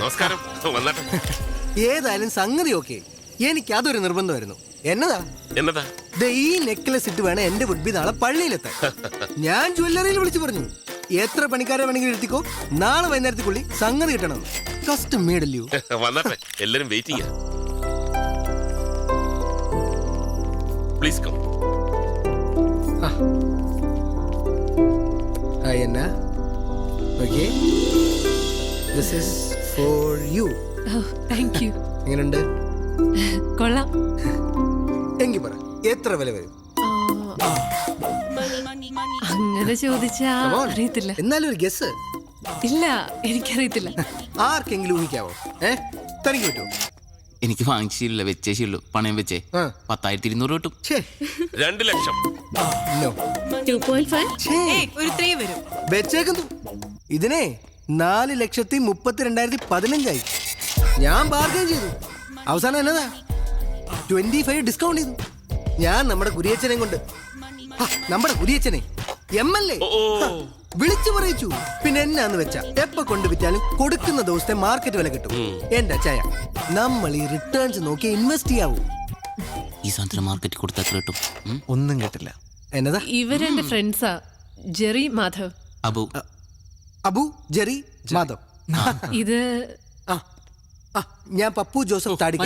നമസ്കാരം. ഏതായാലും സംഗതി ഓക്കെ. എനിക്ക് അതൊരു നിർബന്ധമായിരുന്നു. എന്നതാ ഈ നെക്ലസ് ഇട്ട് വേണം എന്റെ വുഡ്ബി നാളെ പള്ളിയിലെത്താൻ. ഞാൻ ജ്വല്ലറിയിൽ വിളിച്ചു പറഞ്ഞു, എത്ര പണിക്കാരെ വേണമെങ്കിലും എടുത്തിക്കോ, നാളെ വൈകുന്നേരത്തേക്കുള്ളിൽ സംഗതി കിട്ടണം. കസ്റ്റം മേഡല്ലോ. വന്നട്ടെ, എല്ലാരും waiting. Please come. Hi Anna. Okay, this is for you. Thank you. എങ്ങനെയുണ്ട്? കൊള്ളാം. എങ്കിൽ പറ, എത്ര വില വരും? അങ്ങനെ ചോദിച്ചാ അറിയത്തില്ല. എന്നാലും ഒരു ഗസ്. ഇല്ല, എനിക്കറിയത്തില്ല. ആർക്കെങ്കിലും ഊഹിക്കാവോ? തനിക്ക് പറ്റുമോ? എനിക്ക് വാങ്ങിച്ചില്ല, വെച്ചേശുള്ളൂ. പണയം വെച്ചേ 10,200 കിട്ടും. 2 ലക്ഷം. No. 2.5 ഒരു 3 വരും. വെച്ചേക്കുന്നു. ഇതിനെ 4,32,15,000 ഞാൻ ബാർഗൈൻ ചെയ്തു. അവസാനം എന്നതാ 25 ഡിസ്കൗണ്ട് ചെയ്തു. ഞാൻ നമ്മുടെ കുരിയച്ചനെ കൊണ്ട്, നമ്മുടെ കുരിയച്ചനെ MLA വിളിച്ചു പറയിച്ചു. പിന്നെ എന്നാന്ന് വെച്ചാ എപ്പ കൊണ്ട് വിറ്റാലും കൊടുക്കുന്ന ദിവസത്തെ മാർക്കറ്റ് വില കിട്ടും. എന്റെ അച്ചായ, നമ്മൾ ഈ റിട്ടേൺസ് നോക്കി ഇൻവെസ്റ്റ് ചെയ്യാവൂ. ഈ സാധനത്തിന് മാർക്കറ്റ് കൊടുത്താൽ എത്ര കിട്ടും? ഒന്നും കേട്ടില്ല. എന്നതാ? ഇവരെന്റെ ഫ്രണ്ട്സാ, ജെറി മാധവ്. അബു ജെറി മാധവ്. ഇത് ഞാൻ പപ്പു ജോസഫ് താടി.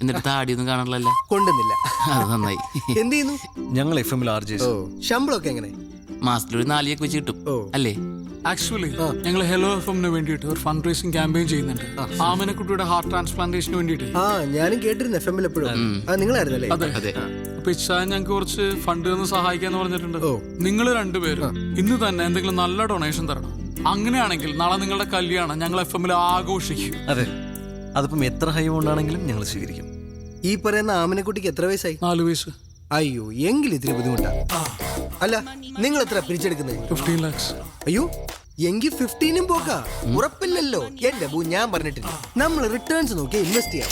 എന്നിട്ട് താടിയൊന്നും കാണാറില്ല. കൊണ്ടുന്നില്ല. അത് നന്നായി. എന്ത് ചെയ്യുന്നു? ഞങ്ങൾ FM-ൽ RJs. ശമ്പളമൊക്കെ എങ്ങനെ? മാസത്തിലൊരു 4 വെച്ച് കിട്ടും അല്ലേ? ആക്ച്വലി ഞങ്ങൾ ഹെലോ FM-ന് വേണ്ടിയിട്ട് ഒരു ഫണ്ട് റേസിംഗ് ക്യാമ്പയിൻ ചെയ്യുന്നുണ്ട്. ആമനക്കുട്ടിയുടെ ഹാർട്ട് ട്രാൻസ്പ്ലാന്റേഷന് വേണ്ടിയിട്ട്. ഞാനും കേട്ടിരുന്നു FM-ൽ എപ്പോഴും. നിങ്ങളായിരുന്നല്ലേ? അതെ. അപ്പൊ ഇച്ചാൻ ഞങ്ങൾക്ക് കുറച്ച് ഫണ്ട് തന്ന് സഹായിക്കാന്ന് പറഞ്ഞിട്ടുണ്ട്. നിങ്ങൾ രണ്ടുപേരും ഇന്ന് തന്നെ എന്തെങ്കിലും നല്ല ഡൊണേഷൻ തരണം. അങ്ങനെയാണെങ്കിൽ നാളെ നിങ്ങളുടെ കല്യാണം ഞങ്ങൾ FM-ൽ ആഘോഷിക്കും. അതെ, അതിപ്പം എത്ര ഹൈ കൊണ്ടാണെങ്കിലും ഞങ്ങൾ സ്വീകരിക്കും. ഈ പറയുന്ന ആമനക്കുട്ടിക്ക് എത്ര വയസ്സായി? 4 വയസ്സ്. അയ്യോ, എങ്കിൽ ഇത്തിരി ബുദ്ധിമുട്ടാ. അല്ല, നിങ്ങൾ എത്ര പിരിച്ചെടുക്കുന്നത്? 15 lakhs. അയ്യോ, എങ്കിൽ 15 പോക്കാ. ഉറപ്പില്ലല്ലോ. എന്റെ ബൂ, ഞാൻ പറഞ്ഞിട്ടില്ല, നമ്മൾ റിട്ടേൺസ് നോക്കി ഇൻവെസ്റ്റ് ചെയ്യാം.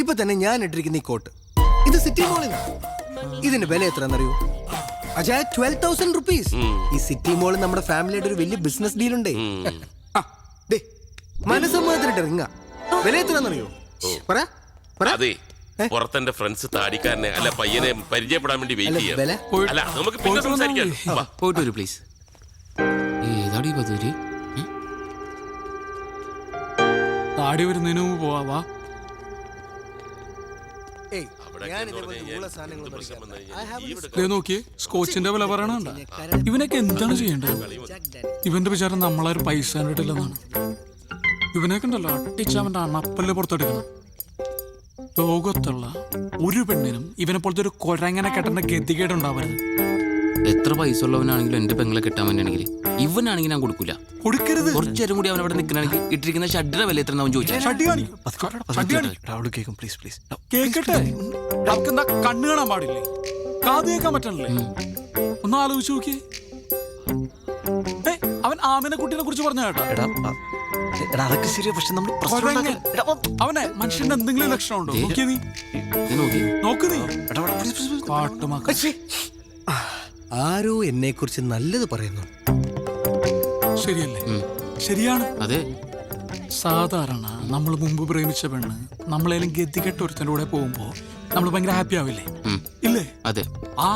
ഇപ്പൊ തന്നെ ഞാൻ ഇട്ടിരിക്കുന്ന ഈ കോട്ട്, ഇത് സിറ്റി മോളിൽ. ഇതിന്റെ വില എത്രയെന്നറിയോ? അജയ 12,000 rupees. ഈ സിറ്റി മോളിൽ നമ്മുടെ ഫാമിലിയുടെ ഒരു വലിയ ബിസിനസ് ഡീൽ ഉണ്ടേ. മനസ്സമ്മതത്തിനിട്ട് റിങ്ങ. വില എത്രയെന്നറിയോ? അതെ, പുറത്തെന്റെ ഫ്രണ്ട്സ് താടിക്കാരനെ അല്ല പയ്യനെ പരിചയപ്പെടാൻ വേണ്ടി വെയിറ്റ് ചെയ്യാം. അല്ല, നമുക്ക് പിന്നെ സംസാരിക്കാം. പോയിട്ട് വരൂ പ്ലീസ്. ഏതാടി പതൂരി? താടി വരുന്നതിന് മുമ്പ് പോവാ. നോക്കിയേ, സ്കോച്ചിന്റെ വില പറയണണ്ട. ഇവനൊക്കെ എന്താണ് ചെയ്യേണ്ടത്? ഇവന്റെ വിചാരം നമ്മളൊരു പൈസ കണ്ടിട്ടില്ലെന്നാണ്. ഇവനൊക്കെ ഉണ്ടല്ലോ, അട്ടിച്ച് അവന്റെ അണപ്പല്ല് പുറത്തെടുക്കണം. ലോകത്തുള്ള ഒരു പെണ്ണിനും ഇവനെ പോലത്തെ ഒരു കൊരങ്ങനെ കെട്ടേണ്ട ഗതികേടുണ്ടാവരുത്. എത്ര പൈസ ഉള്ളവനാണെങ്കിലും എന്റെ പെങ്ങളെ കെട്ടാൻ വേണ്ടിയാണെങ്കിൽ ഇവനാണെങ്കിൽ ഞാൻ കൊടുക്കൂല. കൊടുക്കരുത്. കുറച്ചേരം കൂടി അവൻ അവിടെ നിൽക്കണമെങ്കിൽ ഇട്ടിരിക്കുന്ന ഷഡ്ഡിയുടെ വില എത്ര അവൻ ചോദിച്ചാൽ കേക്കട്ടെ. കണ്ണു കാണാൻ പാടില്ലേ? കാത് കേൾക്കാൻ പറ്റണല്ലേ? ഒന്ന് ആലോചിച്ച് നോക്കിയേ. അവൻ ആമിനെ കുട്ടീനെ കുറിച്ച് പറഞ്ഞ കേട്ടോ. അതൊക്കെ ശരിയാ, പക്ഷെ നമ്മൾ അവനെ മനുഷ്യന്റെ എന്തെങ്കിലും ലക്ഷണം ഉണ്ടോ? നോക്കിയ നീ നോക്ക്. നീ കാട്ടുമാക്ക. ആരോ എന്നെ കുറിച്ച് നല്ലത് പറയുന്നു. ശരിയല്ലേ? ശരിയാണ്. അതെ. സാധാരണ നമ്മൾ മുമ്പ് പ്രേമിച്ച പെണ്ണ് നമ്മളേലും ഗതികെട്ട ഒരുത്തൻ്റെ കൂടെ പോകുമ്പോ നമ്മൾ ഭയങ്കര ഹാപ്പി ആവില്ലേ? ഇല്ലേ? അതെ. ആ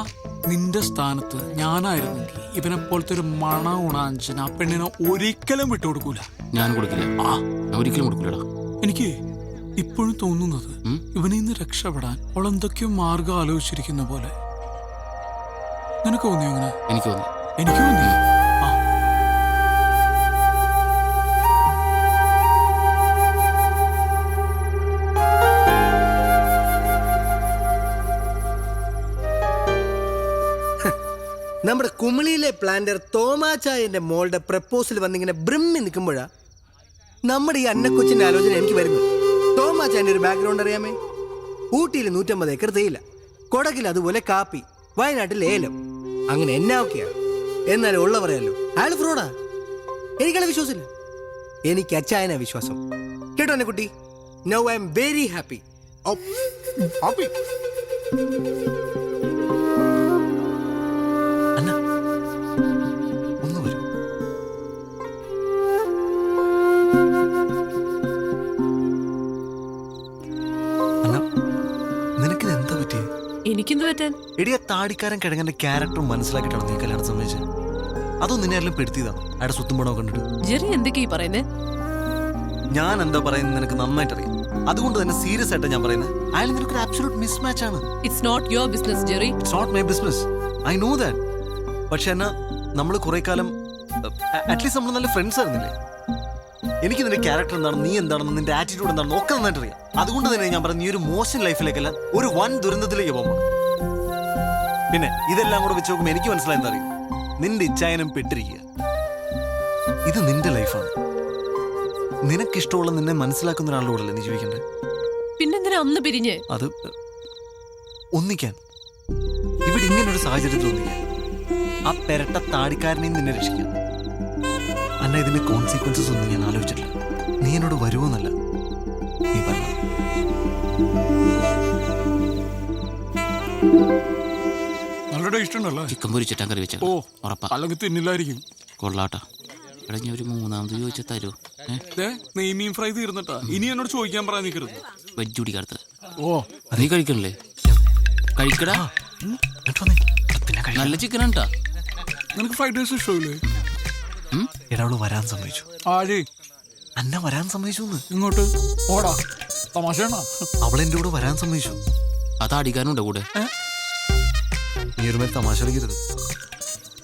നിന്റെ സ്ഥാനത്ത് ഞാനായിരുന്നെങ്കിൽ ഇവനെ പോലത്തെ ഒരു മണ ഉണാഞ്ചന ആ പെണ്ണിനെ ഒരിക്കലും വിട്ടുകൊടുക്കൂല. ഞാൻ കൊടുക്കില്ല. ഒരിക്കലും കൊടുക്കൂലടാ. എനിക്ക് ഇപ്പോഴും തോന്നുന്നത് ഇവനിൽ നിന്ന് രക്ഷപ്പെടാൻ അവൾ എന്തൊക്കെയോ മാർഗം ആലോചിച്ചിരിക്കുന്ന പോലെ. നിനക്ക് തോന്നിയോ അങ്ങനെ? എനിക്ക് തോന്നി. എനിക്ക് തോന്നി. നമ്മുടെ കുമിളിയിലെ പ്ലാന്റർ തോമാച്ചായന്റെ മോളുടെ പ്രപ്പോസൽ വന്നിങ്ങനെ ബ്രിമ്മി നിൽക്കുമ്പോഴാ നമ്മുടെ ഈ അന്നക്കൊച്ചിന്റെ ആലോചന എനിക്ക് വരുന്നു. തോമാച്ചായന്റെ ഒരു ബാക്ക്ഗ്രൗണ്ട് അറിയാമേ? ഊട്ടിയിൽ 150 ഏക്കർ തേയില, കൊടകിൽ അതുപോലെ കാപ്പി, വയനാട്ടിൽ ഏലം. അങ്ങനെ എന്നാ ഒക്കെയാ. എന്നാലും ഉള്ള പറയാലോ, അയാൾ ഫ്രോഡാ. എനിക്കയാളെ വിശ്വാസമില്ല. എനിക്ക് അച്ചായനാ വിശ്വാസം. കേട്ടോ എന്നെ കുട്ടി? Now I am very happy. എനിക്കെന്ത് പറ്റാൻ? എടിയ താടിക്കാരൻ കിഴങ്ങന്റെ ക്യാരക്ടർ മനസ്സിലാക്കിയിട്ടാണ് നീ കല്യാണം സമ്മതിച്ചത്. അതോ നിന്നെ ആരെങ്കിലും പെടുത്തിയതാണ് അയാളുടെ സ്വത്തും പണമൊക്കെ കണ്ടിട്ട്? ജെറി എന്തൊക്കെയാ പറയുന്നേ? ഞാൻ എന്താ പറയുന്നത് നിനക്ക് നന്നായിട്ട് അറിയാം. അതുകൊണ്ട് തന്നെ സീരിയസ് ആയിട്ട് ഞാൻ പറയുന്നത് അയാൾ നിനക്കൊരു ആബ്സല്യൂട്ട് മിസ്മാച്ച് ആണ്. It's not your business Jerry. It's not my business, I know that. പക്ഷെ എന്നാ നമ്മൾ കുറെ കാലം അറ്റ്ലീസ്റ്റ് നമ്മൾ നല്ല ഫ്രണ്ട്സ് ആയിരുന്നില്ലേ? എനിക്ക് നിന്റെ ക്യാരക്ടർ എന്താണ്, നീ എന്താണെന്ന്, നിന്റെ ആറ്റിറ്റ്യൂഡ് എന്താണെന്ന് ഒക്കെ നന്നായിട്ട് അറിയാം. അതുകൊണ്ട് തന്നെ ഞാൻ പറഞ്ഞു നീ ഒരു മോശം ലൈഫിലേക്കല്ല ഒരു വൻ ദുരന്തത്തിലേക്ക് പോകുമ്പോൾ. പിന്നെ ഇതെല്ലാം കൂടെ വെച്ച് നോക്കുമ്പോൾ എനിക്ക് മനസ്സിലായി എന്താ അറിയും, നിന്റെ ഇച്ഛായനം പെട്ടിരിക്കുക. ഇത് നിന്റെ ലൈഫാണ്. നിനക്കിഷ്ടമുള്ള നിന്നെ മനസ്സിലാക്കുന്ന ഒരാളുടെ കൂടെ അല്ലേ നീ ജീവിക്കണ്ടേ? പിന്നെന്തിനാ അന്ന് പിരിഞ്ഞ്? അത് ഒന്നിക്കാൻ ഇവിടെ ഇങ്ങനൊരു സാഹചര്യത്തിൽ ഒന്നിക്കാൻ ആ പെരട്ട താടിക്കാരനെയും നിന്നെ രക്ഷിക്കാം. അന്ന ഇതിന്റെ കോൺസിക്വൻസസ് ഒന്നും ഞാൻ ആലോചിച്ചിട്ടില്ല. നീ എന്നോട് വരുമെന്നല്ല, നീ പറഞ്ഞു. നല്ല ടേസ്റ്റ് ഉണ്ടല്ലേ? ചിക്കൻ പൊരിച്ചിട്ടാ കറി വെച്ച ഓ ഉറപ്പാ. അല്ലെങ്കിൽ തിന്നില്ലായിരിക്കും. കൊള്ളാട്ടാ. എടാ ഞാൻ ഒരു മൂന്നാമത് ചോദിച്ചാൽ തരുമോ? നെയ്മീൻ ഫ്രൈ തീർന്നിട്ടാ. ഇനി എന്നോട് ചോദിക്കാൻ പറയാൻ നിൽക്കരുത്. വെജ് കുടിക്കാത്ത. ഓ നീ കഴിക്കണല്ലേ? കഴിക്കടാ. നല്ല ചിക്കൻ ഉണ്ടാ. നിനക്ക് ഫ്രൈഡ് റൈസ് ഇഷ്ടമില്ലേ? എടാ അവള് വരാൻ സമ്മതിച്ചു. ആര്? അന്ന വരാൻ സമ്മതിച്ചു. ഇങ്ങോട്ട് ഓടാ. തമാശയാണോ? അവളെന്റെ കൂടെ വരാൻ സമ്മതിച്ചു. ആ താടിക്കാനുണ്ടോ കൂടെ? നീ ഒരു മേൽ തമാശ കളിക്കരുത്.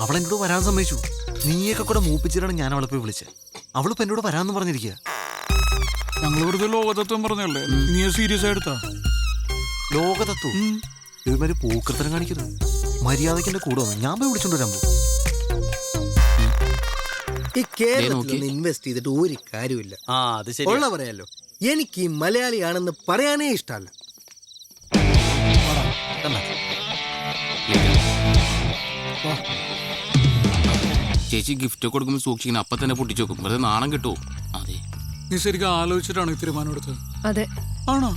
അവളെന്റെ കൂടെ വരാൻ സമ്മതിച്ചു. നീയൊക്കെ കൂടെ മൂപ്പിച്ചിട്ടാണ് ഞാൻ അവളെ പോയി വിളിച്ചത്. അവളിപ്പോ എന്നോട് വരാന്ന് പറഞ്ഞിരിക്കുക. ഞങ്ങൾ വെറുതെ ലോകതത്വം പറഞ്ഞല്ലേ, നീ സീരിയസ് ആയിട്ടാ? ലോകതത്വം ഇവര് പൂക്കൃത്തരം കാണിക്കരുത്. മര്യാദയ്ക്ക് എന്റെ കൂടെ വന്നു ഞാൻ പോയി വിളിച്ചോണ്ട് വരാൻ പോകും. ഈ കേരളത്തിൽ ഇൻവെസ്റ്റ് ചെയ്തിട്ട് ഒരു കാര്യമില്ല. ഉള്ള പറയാലോ, എനിക്ക് ഈ മലയാളിയാണെന്ന് പറയാനേ ഇഷ്ടമല്ല. ചേച്ചി ഗിഫ്റ്റ് കൊടുക്കുമ്പോൾ സൂക്ഷിക്കണം. അപ്പൊ തന്നെ പൊട്ടിച്ചു നോക്കും. വെറുതെ നാണം കിട്ടുമോ? അതെ. നീ ശരിക്കും ആലോചിച്ചിട്ടാണ് ഈ തീരുമാനം എടുത്തത്? അതെ. ആണോ?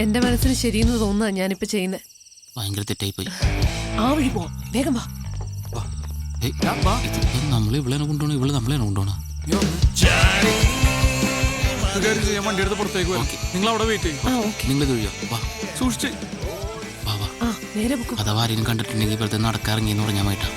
എന്റെ മനസ്സിന് ശരിയെന്ന് തോന്നുന്ന ഞാനിപ്പോ ചെയ്യുന്നത്. ഭയങ്കര തെറ്റായി പോയി. ആ വഴി പോ, വേഗം വാ. നമ്മളെ ഇവിടെ കൊണ്ടുപോകണം, ഇവിടെ നമ്മളെ കൊണ്ടുപോകണം. ഞാൻ വണ്ടി എടുത്ത് പുറത്തേക്ക് വരാം. നിങ്ങൾ അവിടെ വെയിറ്റ് ചെയ്യും. നിങ്ങൾ തൊഴിയോ? വാ സൂക്ഷിച്ച് വാ വാ. നേരെ പൊക്കോ. അഥവാ ആരെയും കണ്ടിട്ടുണ്ടെങ്കിൽ വെറുതെ നടക്കാറിങ്ങിന്ന് പറഞ്ഞാൽ മായിട്ടാ.